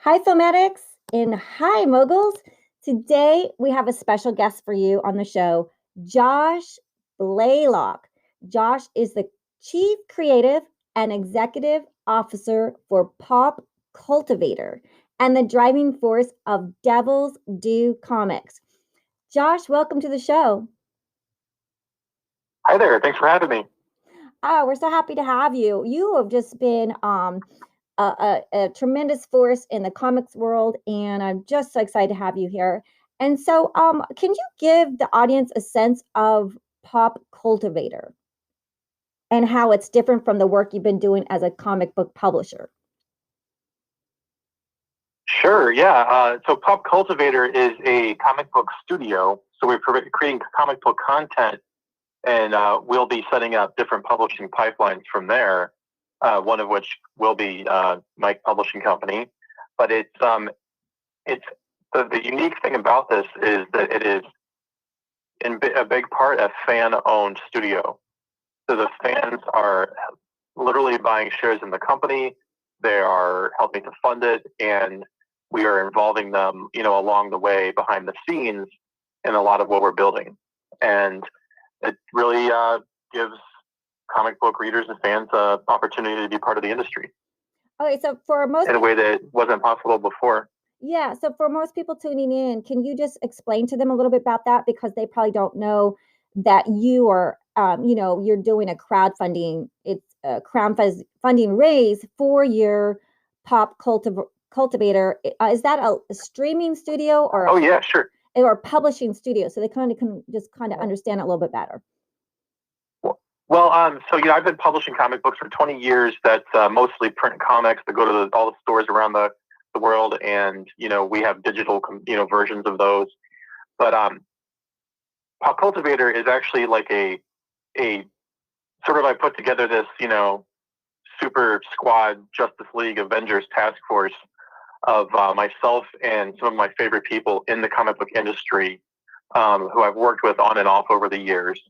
Hi, Filmatics, and hi, Moguls. Today, we have a special guest for you on the show, Josh Blaylock. Josh is the Chief Creative and Executive Officer for Pop Cultivator and the driving force of Devil's Due Comics. Josh, welcome to the show. Hi there. Thanks for having me. Oh, we're so happy to have you. You have just been a tremendous force in the comics world, and I'm just so excited to have you here. And so, can you give the audience a sense of Pop Cultivator and how it's different from the work you've been doing as a comic book publisher? Sure. Yeah. So Pop Cultivator is a comic book studio. So we're creating comic book content, and we'll be setting up different publishing pipelines from there. One of which will be Mike Publishing Company. But it's the unique thing about this is that it is in a big part a fan-owned studio. So the fans are literally buying shares in the company. They are helping to fund it, and we are involving them, along the way behind the scenes in a lot of what we're building. And it really gives comic book readers and fans an opportunity to be part of the industry Okay, so for most in a way that wasn't possible before. yeah, so for most people tuning in, can you just explain to them a little bit about that because they probably don't know that you are, you're doing a crowdfunding. It's a crowdfunding raise for your cultivator. Is that a streaming studio or Oh yeah, sure. or publishing studio? So they kind of can just kind of understand it a little bit better. Well, so I've been publishing comic books for 20 years. That's mostly print comics that go to all the stores around the world, and we have digital versions of those. But Pop Cultivator is actually like a sort of, I put together this super squad Justice League Avengers task force of myself and some of my favorite people in the comic book industry, who I've worked with on and off over the years,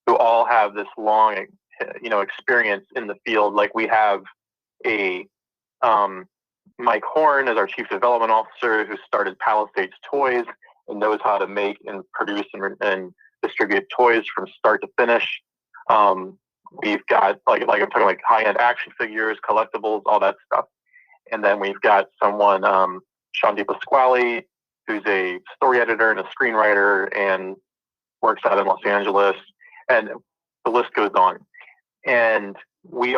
who all have this long, experience in the field. Like we have a Mike Horn as our chief development officer, who started Palisades Toys and knows how to make and produce and distribute toys from start to finish. We've got like I'm talking like high end action figures, collectibles, all that stuff. And then we've got someone, Sean DePasquale, who's a story editor and a screenwriter and works out in Los Angeles, and the list goes on. And we've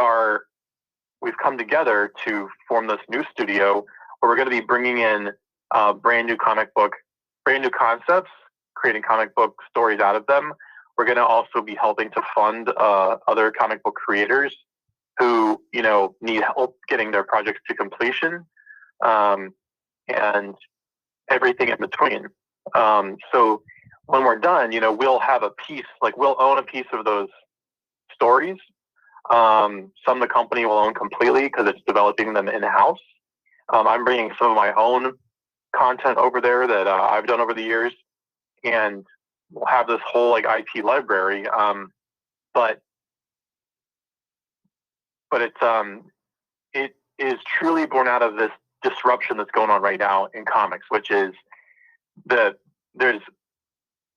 come together to form this new studio where we're going to be bringing in brand new concepts, creating comic book stories out of them. We're going to also be helping to fund other comic book creators who need help getting their projects to completion, and everything in between. So when we're done, we'll have a piece, like we'll own a piece of those stories. Some the company will own completely because it's developing them in-house. I'm bringing some of my own content over there that I've done over the years, and we'll have this whole like IP library. But it is truly born out of this disruption that's going on right now in comics, which is there's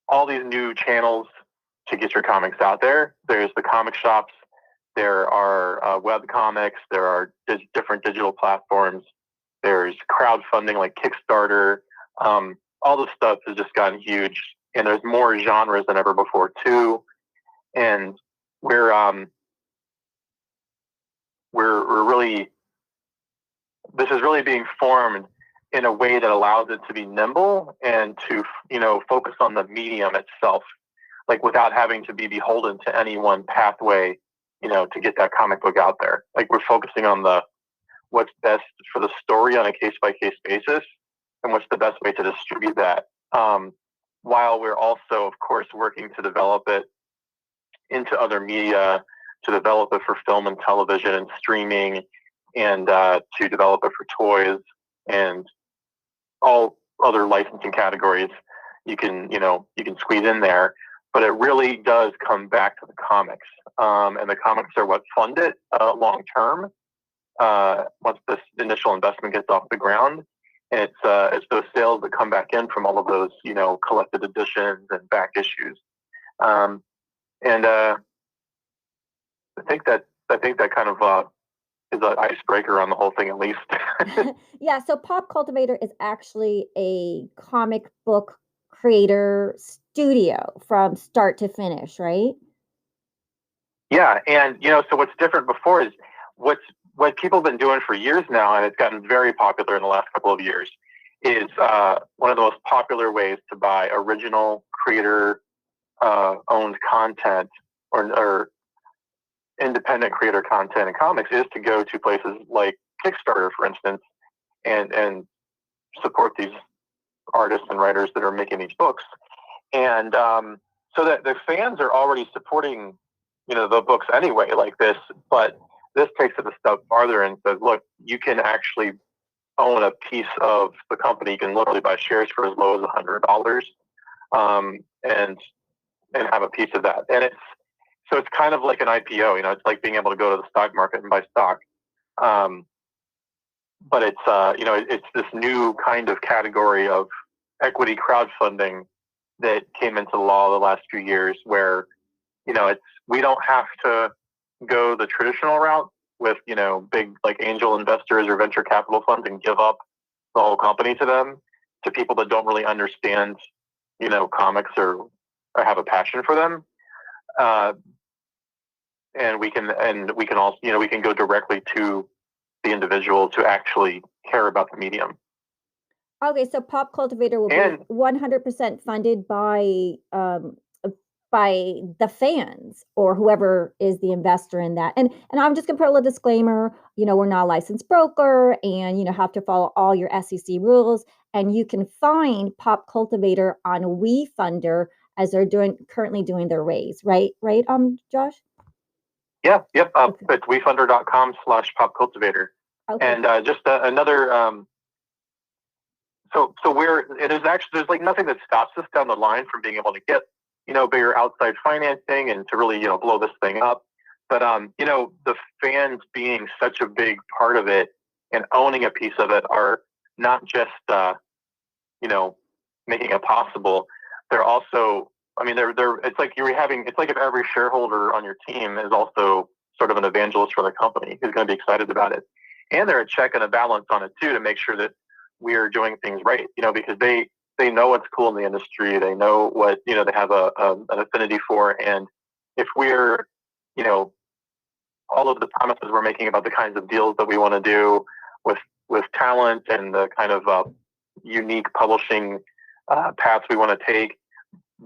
all these new channels to get your comics out there. There's the comic shops. There are web comics. There are different digital platforms. There's crowdfunding like Kickstarter. All this stuff has just gotten huge, and there's more genres than ever before too. And we're really, this is really being formed in a way that allows it to be nimble and to focus on the medium itself, like without having to be beholden to any one pathway, to get that comic book out there. Like we're focusing on what's best for the story on a case by case basis, and what's the best way to distribute that. While we're also, of course, working to develop it into other media, to develop it for film and television and streaming, and to develop it for toys and all other licensing categories you can squeeze in there. But it really does come back to the comics, and the comics are what fund it long term. Once this initial investment gets off the ground, And it's those sales that come back in from all of those, collected editions and back issues. And I think that kind of is an icebreaker on the whole thing, at least. Yeah, so Pop Cultivator is actually a comic book creator studio from start to finish, right? Yeah, and so what's different before is what people have been doing for years now, and it's gotten very popular in the last couple of years, is one of the most popular ways to buy original creator owned content or independent creator content in comics is to go to places like Kickstarter, for instance, and support these artists and writers that are making these books. And so that the fans are already supporting, the books anyway, like this. But this takes it a step farther and says, look, you can actually own a piece of the company. You can literally buy shares for as low as $100, and have a piece of that. And it's kind of like an IPO. It's like being able to go to the stock market and buy stock. But it's this new kind of category of equity crowdfunding that came into law the last few years, where we don't have to go the traditional route with big like angel investors or venture capital funds and give up the whole company to them, to people that don't really understand comics or have a passion for them. And we can also we can go directly to the individual to actually care about the medium. Okay, so Pop Cultivator will be 100% funded by the fans or whoever is the investor in that. And I'm just gonna put a little disclaimer, we're not a licensed broker, and have to follow all your SEC rules. And you can find Pop Cultivator on WeFunder as they're currently doing their raise, right? Right, Josh? Yeah, yep. Okay. It's wefunder.com/popcultivator. Okay. And just another so there's like nothing that stops us down the line from being able to get bigger outside financing and to really blow this thing up. But the fans being such a big part of it and owning a piece of it are not just making it possible. They're also, it's like if every shareholder on your team is also sort of an evangelist for the company who's going to be excited about it, and they're a check and a balance on it too, to make sure that we are doing things right. Because they know what's cool in the industry. They know what they have an affinity for, and if we're all of the promises we're making about the kinds of deals that we want to do with talent and the kind of unique publishing paths we want to take,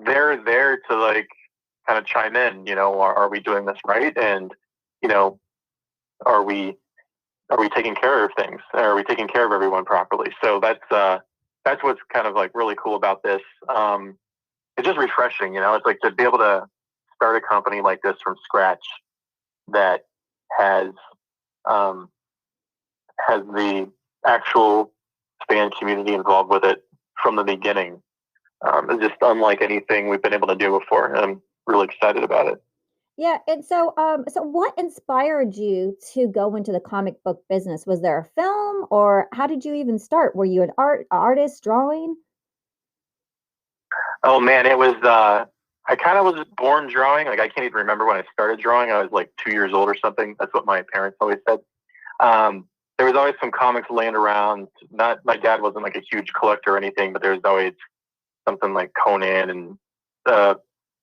they're there to like kind of chime in. Are we doing this right? And are we taking care of things? Are we taking care of everyone properly? So that's what's kind of like really cool about this. It's just refreshing, it's like to be able to start a company like this from scratch that has the actual fan community involved with it from the beginning. It's just unlike anything we've been able to do before, and I'm really excited about it. Yeah, and so what inspired you to go into the comic book business? Was there a film, or how did you even start? Were you an artist drawing? Oh man, it was I kind of was born drawing. Like I can't even remember when I started drawing. I was like 2 years old or something. That's what my parents always said. There was always some comics laying around. Not my dad wasn't like a huge collector or anything, but there was always something like Conan and the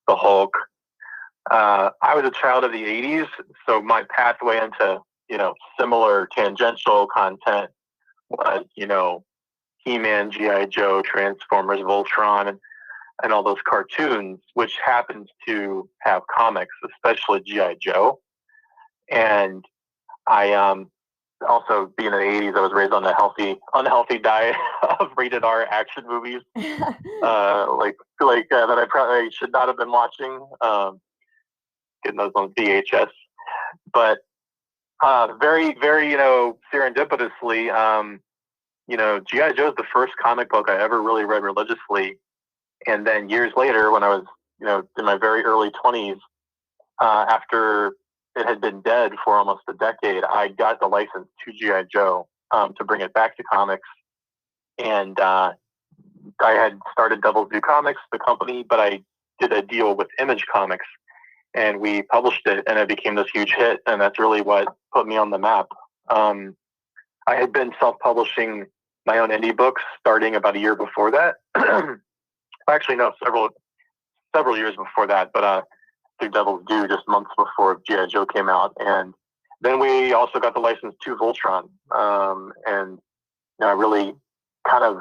Hulk. I was a child of the 80s, so my pathway into, similar tangential content was, He-Man, G.I. Joe, Transformers, Voltron, and all those cartoons, which happens to have comics, especially G.I. Joe. And I also, being in the 80s, I was raised on a unhealthy diet of rated R action movies, that I probably should not have been watching. Getting those on VHS, but very, very, serendipitously, G.I. Joe is the first comic book I ever really read religiously. And then years later, when I was, in my very early 20s, after it had been dead for almost a decade, I got the license to G.I. Joe to bring it back to comics. and I had started Devil's Due Comics, the company, but I did a deal with Image Comics, and we published it, and it became this huge hit, and that's really what put me on the map. I had been self-publishing my own indie books starting about a year before that. Actually, no, several years before that, but through Devil's Due, just months before G.I. Joe came out, and then we also got the license to Voltron, and really kind of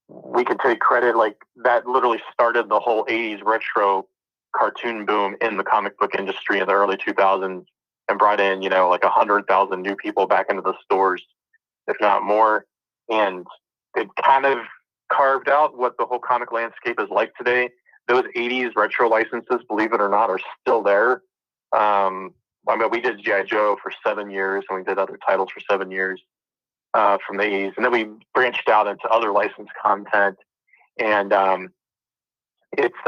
we could take credit, like that literally started the whole 80s retro cartoon boom in the comic book industry in the early 2000s, and brought in like 100,000 new people back into the stores, if not more, and it kind of carved out what the whole comic landscape is like today. Those 80s retro licenses, believe it or not, are still there. We did G.I. Joe for 7 years, and we did other titles for 7 years from the 80s. And then we branched out into other licensed content. And it's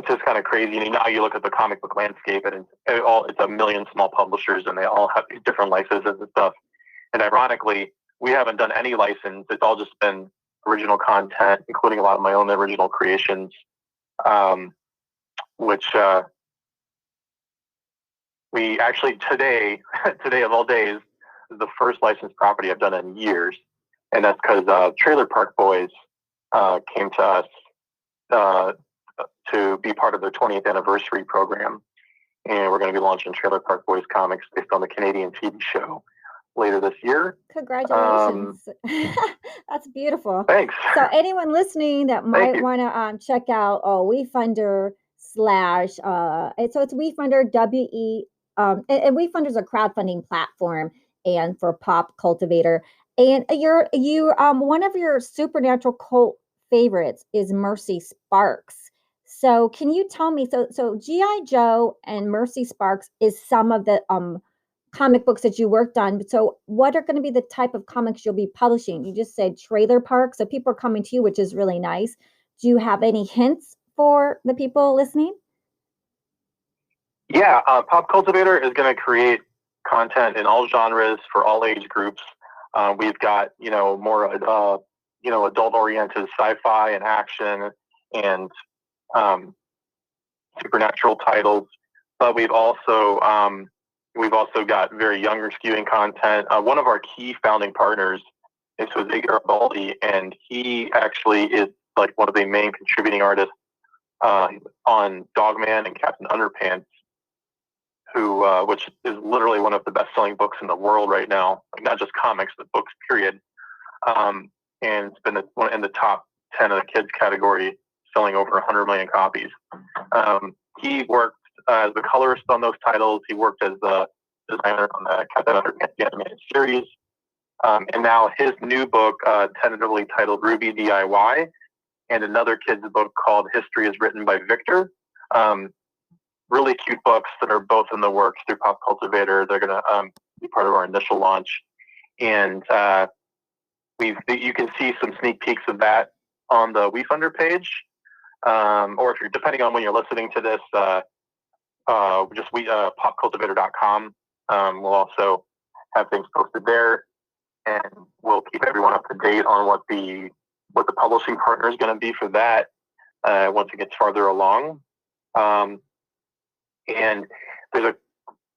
just kind of crazy. And now you look at the comic book landscape, and it's a million small publishers, and they all have these different licenses and stuff. And ironically, we haven't done any license. It's all just been original content, including a lot of my own original creations, which we actually today of all days, is the first licensed property I've done in years. And that's because Trailer Park Boys came to us to be part of their 20th anniversary program. And we're going to be launching Trailer Park Boys comics based on the Canadian TV show later this year. Congratulations. That's beautiful. Thanks. So anyone listening that might want to check out WeFunder / so it's WeFunder, and WeFunder is a crowdfunding platform and for PopCultivator. And you one of your supernatural cult favorites is Mercy Sparks. So can you tell me, so G.I. Joe and Mercy Sparks is some of the comic books that you worked on. So what are going to be the type of comics you'll be publishing? You just said Trailer Park, so people are coming to you, which is really nice. Do you have any hints for the people listening? Yeah, PopCultivator is going to create content in all genres for all age groups. We've got more adult-oriented sci-fi and action and supernatural titles, but we've also got very younger skewing content. One of our key founding partners is Jose Garibaldi, and he actually is like one of the main contributing artists on Dogman and Captain Underpants, which is literally one of the best-selling books in the world right now. Like not just comics, but books, period. And it's been in the top 10 of the kids category, selling over 100 million copies. He worked as the colorist on those titles. He worked as the designer on the Captain Underpants animated series. And now his new book, tentatively titled Ruby DIY, and another kid's book called History is Written by Victor. Really cute books that are both in the works through PopCultivator. They're going to be part of our initial launch. And you can see some sneak peeks of that on the WeFunder page. Or if you're, depending on when you're listening to this, just popcultivator.com. We'll also have things posted there, and we'll keep everyone up to date on what the publishing partner is going to be for that once it gets farther along. And there's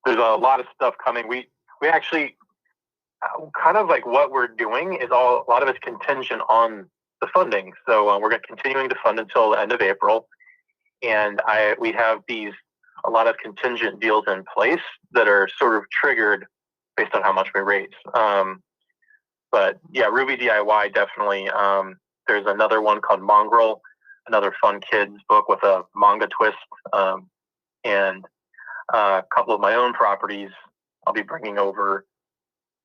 a lot of stuff coming. We actually kind of like what we're doing is a lot of it's contingent on the funding. So we're continuing to fund until the end of April, and we have a lot of contingent deals in place that are sort of triggered based on how much we raise. But yeah, Ruby DIY definitely. There's another one called Mongrel, another fun kids book with a manga twist, and a couple of my own properties I'll be bringing over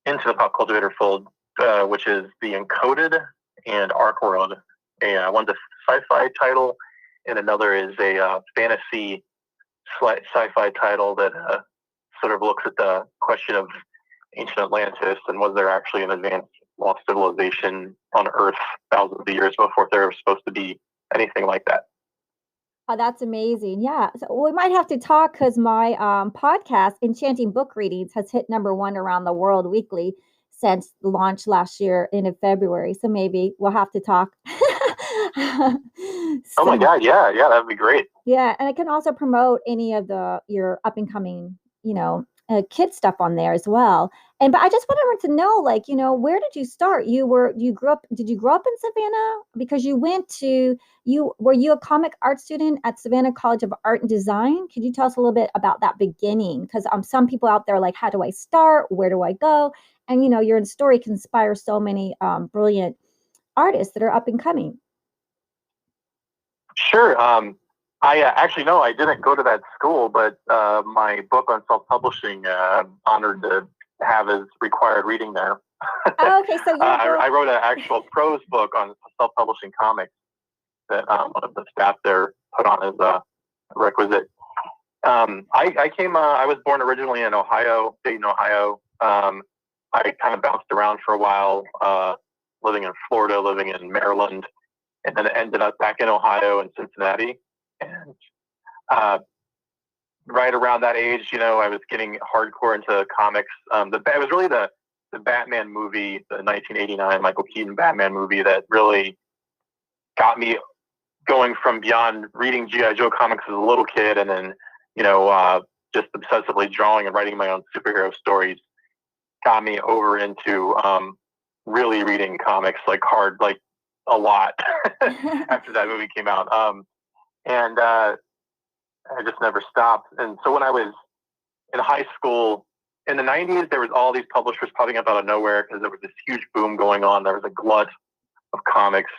into the PopCultivator fold, which is the Encoded and Arc World. One's a sci-fi title, and another is a fantasy sci-fi title that sort of looks at the question of ancient Atlantis and was there actually an advanced lost civilization on Earth thousands of years before there was supposed to be anything like that. Oh, that's amazing. Yeah. So we might have to talk because my podcast, Enchanting Book Readings, has hit #1 around the world weekly. since the launch last year in February. So maybe we'll have to talk. Oh my God, yeah, that'd be great. Yeah, and I can also promote any of your up and coming, kid stuff on there as well. And but I just wanted to know, like, where did you start? Did you grow up in Savannah? Because were you a comic art student at Savannah College of Art and Design? Could you tell us a little bit about that beginning? Because some people out there are like, how do I start? Where do I go? And your story can inspire so many brilliant artists that are up and coming. Sure. I actually no, I didn't go to that school, but my book on self-publishing, honored to have as required reading there. Oh, okay, so I wrote an actual prose book on self-publishing comics that one of the staff there put on as a requisite. I was born originally in Ohio, Dayton, Ohio. I kind of bounced around for a while, living in Florida, living in Maryland, and then ended up back in Ohio and Cincinnati. And right around that age, I was getting hardcore into comics. It was really the Batman movie, the 1989 Michael Keaton Batman movie, that really got me going from beyond reading G.I. Joe comics as a little kid, and then just obsessively drawing and writing my own superhero stories, got me over into really reading comics like hard, like a lot after that movie came out. And I just never stopped. And so when I was in high school in the 90s, there was all these publishers popping up out of nowhere because there was this huge boom going on. There was a glut of comics.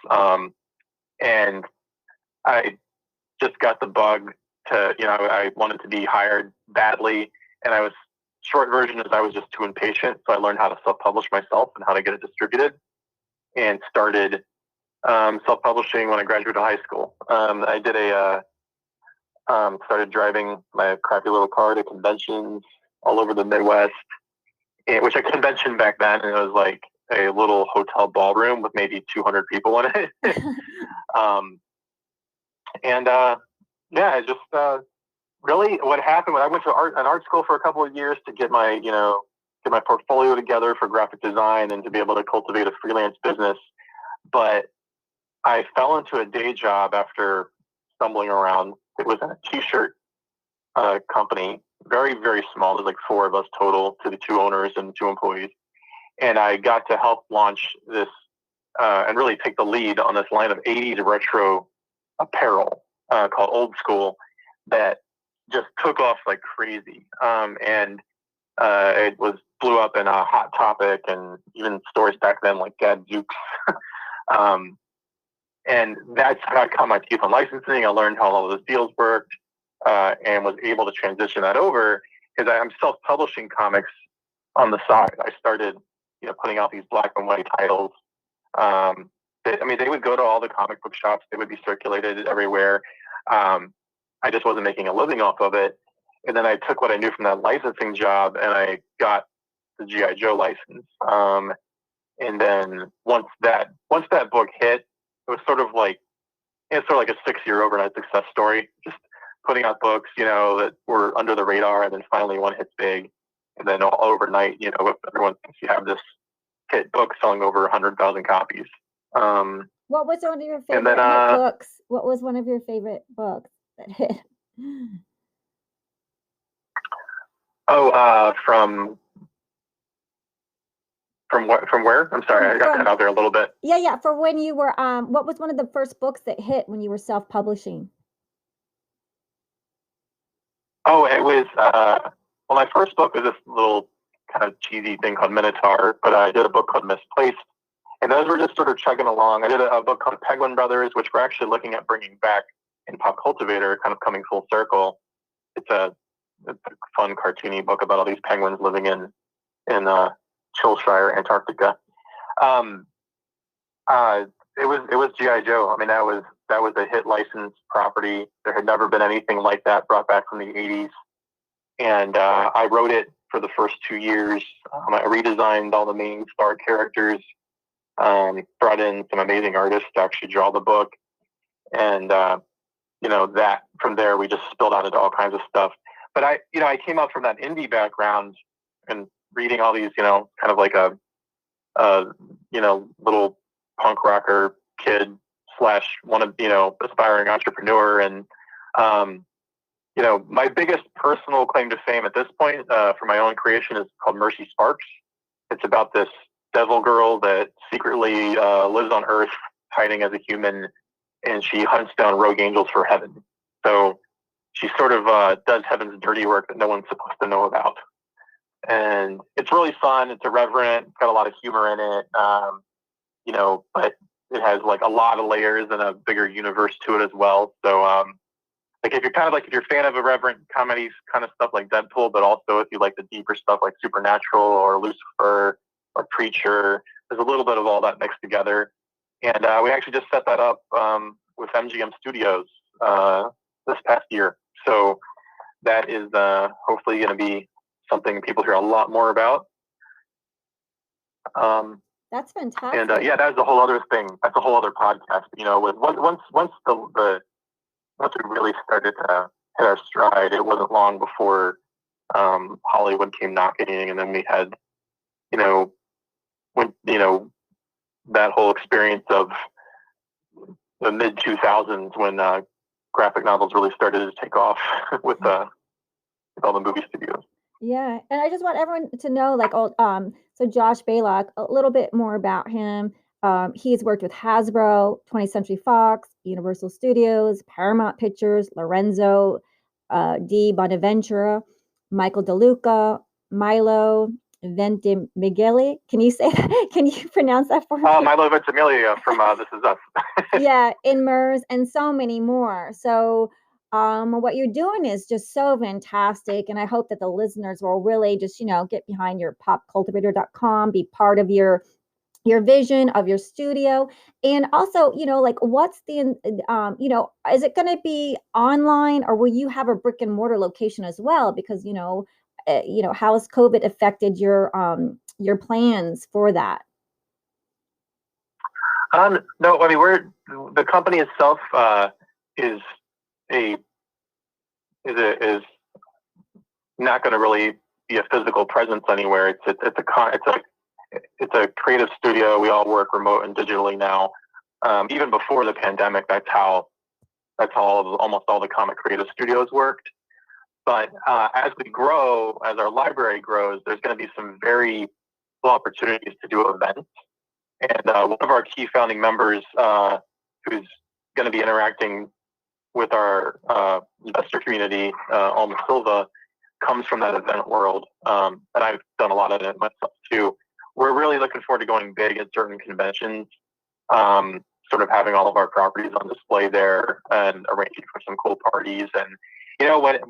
And I just got the bug to, I wanted to be hired badly. And short version is I was just too impatient. So I learned how to self-publish myself and how to get it distributed, and started self-publishing when I graduated high school. I did started driving my crappy little car to conventions all over the Midwest, which a convention back then, and it was like a little hotel ballroom with maybe 200 people in it. I just really what happened when I went to an art school for a couple of years to get my portfolio together for graphic design and to be able to cultivate a freelance business. But I fell into a day job after stumbling around. It was in a t-shirt company, very, very small. There's like 4 of us total, to the 2 owners and 2 employees. And I got to help launch this and really take the lead on this line of 80s retro apparel called Old School that just took off like crazy. And it blew up in a Hot Topic and even stories back then like Gadzooks. And that's how I got my teeth on licensing. I learned how all of those deals worked, and was able to transition that over because I'm self-publishing comics on the side. I started, putting out these black and white titles. They would go to all the comic book shops. They would be circulated everywhere. I just wasn't making a living off of it. And then I took what I knew from that licensing job and I got the G.I. Joe license. And then once that book hit, it was sort of like a 6-year overnight success story. Just putting out books, that were under the radar, and then finally one hits big, and then all overnight, everyone thinks you have this hit book selling over 100,000 copies. What was one of your favorite hit books? What was one of your favorite books that hit? From where? I'm sorry, I got cut out there a little bit. Yeah. For when you were, what was one of the first books that hit when you were self-publishing? Oh, it was, my first book was this little kind of cheesy thing called Minotaur, but I did a book called Misplaced, and those were just sort of chugging along. I did a book called Penguin Brothers, which we're actually looking at bringing back in PopCultivator, kind of coming full circle. It's a fun cartoony book about all these penguins living in Chilshire, Antarctica. It was G.I. Joe. That was a hit license property. There had never been anything like that brought back from the 80s. And I wrote it for the first 2 years. I redesigned all the main star characters, brought in some amazing artists to actually draw the book. And, that from there, we just spilled out into all kinds of stuff. But I came out from that indie background and reading all these, kind of like a little punk rocker kid slash one of, aspiring entrepreneur. And, my biggest personal claim to fame at this point for my own creation is called Mercy Sparks. It's about this devil girl that secretly lives on Earth hiding as a human, and she hunts down rogue angels for heaven. So she sort of does heaven's dirty work that no one's supposed to know about. And it's really fun. It's irreverent. It's got a lot of humor in it, but it has like a lot of layers and a bigger universe to it as well. So, if you're a fan of irreverent comedies kind of stuff like Deadpool, but also if you like the deeper stuff like Supernatural or Lucifer or Preacher, there's a little bit of all that mixed together. And we actually just set that up with MGM Studios this past year. So that is hopefully going to be something people hear a lot more about. That's fantastic. And that's a whole other thing. That's a whole other podcast. Once we really started to hit our stride, it wasn't long before Hollywood came knocking, and then we had, that whole experience of the mid 2000s when graphic novels really started to take off with all the movie studios. Yeah, and I just want everyone to know, so Josh Blaylock, a little bit more about him. He's worked with Hasbro, 20th Century Fox, Universal Studios, Paramount Pictures, Lorenzo di Bonaventura, Michael DeLuca, Milo Ventimiglia. Can you say that? Can you pronounce that for me? Milo Ventimiglia from This Is Us. Yeah, in MERS and so many more. So what you're doing is just so fantastic, and I hope that the listeners will really just get behind your PopCultivator.com, be part of your vision of your studio. And also, what's the is it going to be online, or will you have a brick and mortar location as well? Because how has COVID affected your plans for that? No, I mean, the company itself is not going to really be a physical presence anywhere. It's a creative studio. We all work remote and digitally now. Even before the pandemic, that's how almost all the comic creative studios worked. But as we grow, as our library grows, there's going to be some very cool opportunities to do events. And one of our key founding members, who's going to be interacting with our investor community, Alma Silva, comes from that event world. And I've done a lot of it myself too. We're really looking forward to going big at certain conventions, sort of having all of our properties on display there and arranging for some cool parties. And,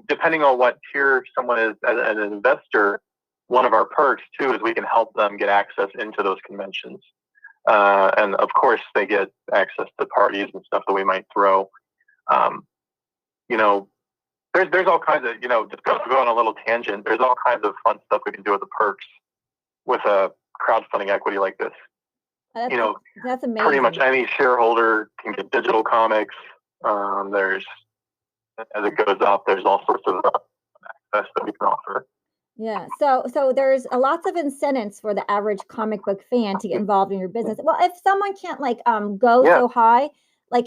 depending on what tier someone is as an investor, one of our perks too is we can help them get access into those conventions. And of course they get access to parties and stuff that we might throw. There's all kinds of, just go on a little tangent. There's all kinds of fun stuff we can do with the perks with a crowdfunding equity like this. That's amazing. Pretty much any shareholder can get digital comics. As it goes up, there's all sorts of access that we can offer. Yeah, so there's lots of incentives for the average comic book fan to get involved in your business. Well, if someone can't go so high,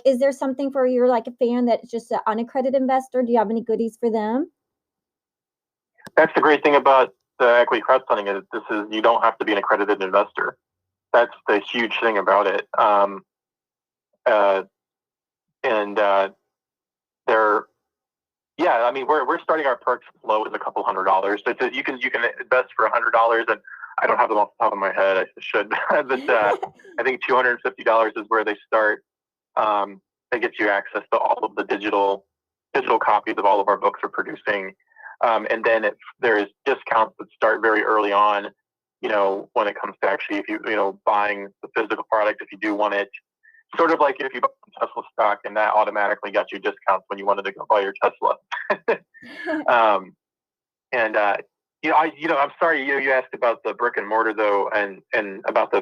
is there something for your a fan that's just an unaccredited investor? Do you have any goodies for them? That's the great thing about the equity crowdfunding is you don't have to be an accredited investor. That's the huge thing about it. We're starting our perks low as a couple $100. So you can invest for $100, and I don't have them off the top of my head. I should, but I think $250 is where they start. That gets you access to all of the digital copies of all of our books we're producing. And then there is discounts that start very early on, when it comes to actually, if you, buying the physical product, if you do want it, sort of like if you bought Tesla stock and that automatically got you discounts when you wanted to go buy your Tesla. I'm sorry, you asked about the brick and mortar though, and about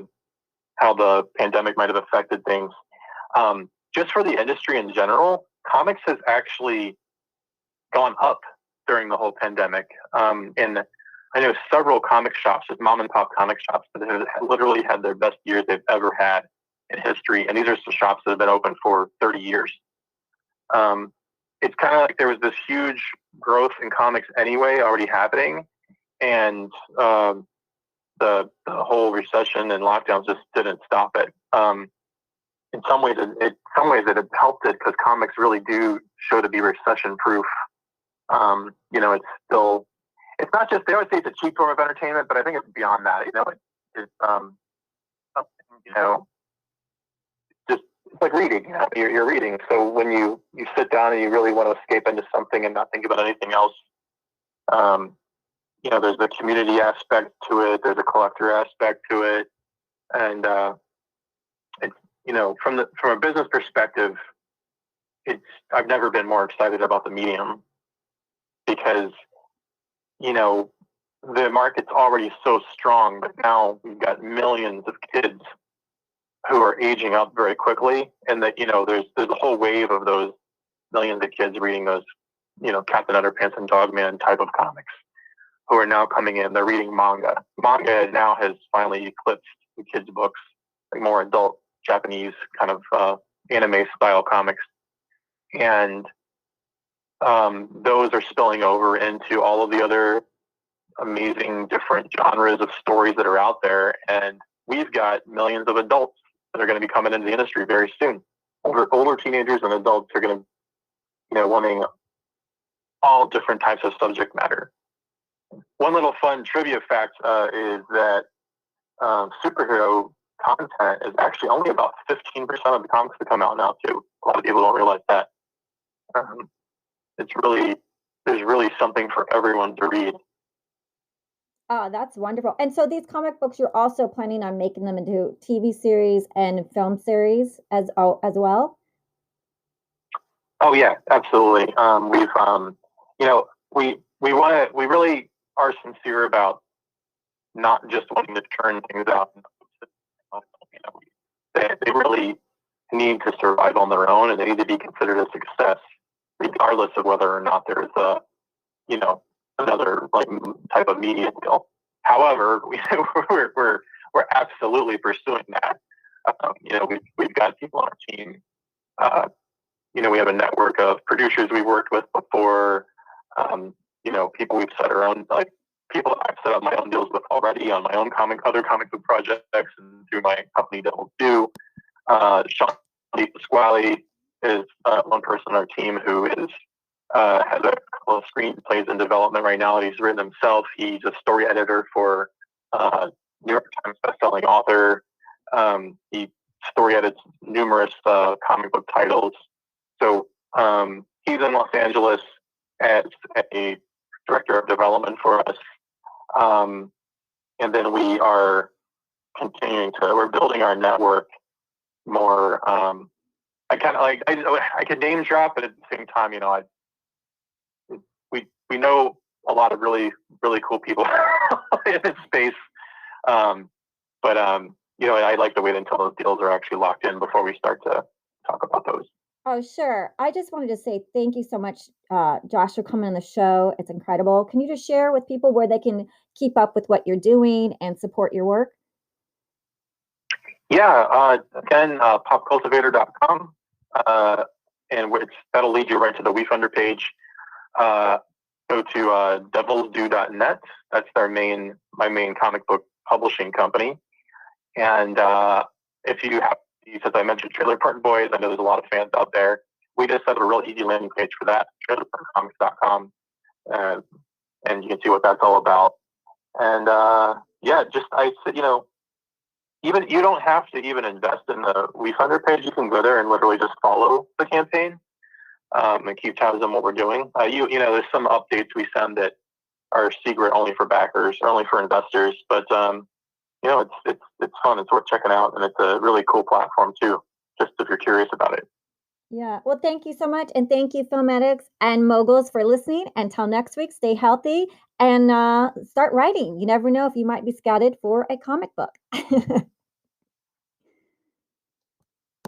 how the pandemic might have affected things. Just for the industry in general, comics has actually gone up during the whole pandemic. And I know several comic shops, just mom and pop comic shops, that have literally had their best years they've ever had in history. And these are some shops that have been open for 30 years. It's kind of like there was this huge growth in comics anyway already happening. And the whole recession and lockdowns just didn't stop it. In some ways, it helped it because comics really do show to be recession proof. It's still, it's not just, they always say it's a cheap form of entertainment, but I think it's beyond that. It's something, just, it's like reading. You're reading. So when you sit down and you really want to escape into something and not think about anything else, there's the community aspect to it. There's a collector aspect to it, and it's from a business perspective, I've never been more excited about the medium because the market's already so strong, but now we've got millions of kids who are aging up very quickly, and that there's a whole wave of those millions of kids reading those Captain Underpants and Dogman type of comics who are now coming in. They're reading manga. Manga now has finally eclipsed the kids' books, like more adult Japanese kind of anime style comics, and those are spilling over into all of the other amazing different genres of stories that are out there. And we've got millions of adults that are going to be coming into the industry very soon. Older teenagers and adults are going to, wanting all different types of subject matter. One little fun trivia fact is that superhero content is actually only about 15% of the comics that come out now too. A lot of people don't realize that. There's really something for everyone to read. Oh, that's wonderful. And so these comic books, you're also planning on making them into TV series and film series as well? Oh yeah, absolutely. We really are sincere about not just wanting to turn things out. They really need to survive on their own, and they need to be considered a success, regardless of whether or not there's another like type of media deal. However, we're absolutely pursuing that. We've got people on our team. We have a network of producers we've worked with before. People we've set our own, like people I've set up my own deals with already on my own other comic book projects and through my company Devil Do. Sean Pasquale is one person on our team who has a couple of screenplays in development right now that he's written himself. He's a story editor for New York Times bestselling author. He story edits numerous comic book titles. So he's in Los Angeles as a director of development for us. And then we are we're building our network more. I could name drop, but at the same time, we know a lot of really, really cool people in this space. I like to wait until those deals are actually locked in before we start to talk about those. Oh, sure. I just wanted to say thank you so much, Josh, for coming on the show. It's incredible. Can you just share with people where they can keep up with what you're doing and support your work? Yeah, again, PopCultivator.com, and that'll lead you right to the WeFunder page. Go to devilsdo.net. That's my main comic book publishing company. And if you have, since I mentioned Trailer Park Boys, I know there's a lot of fans out there. We just have a real easy landing page for that, trailerparkcomics.com, and you can see what that's all about. And even you don't have to even invest in the WeFunder page. You can go there and literally just follow the campaign and keep tabs on what we're doing. There's some updates we send that are secret only for backers or only for investors, but it's fun. It's worth checking out, and it's a really cool platform too, just if you're curious about it. Yeah. Well, thank you so much. And thank you, film addicts and moguls, for listening. Until next week, stay healthy and start writing. You never know if you might be scouted for a comic book.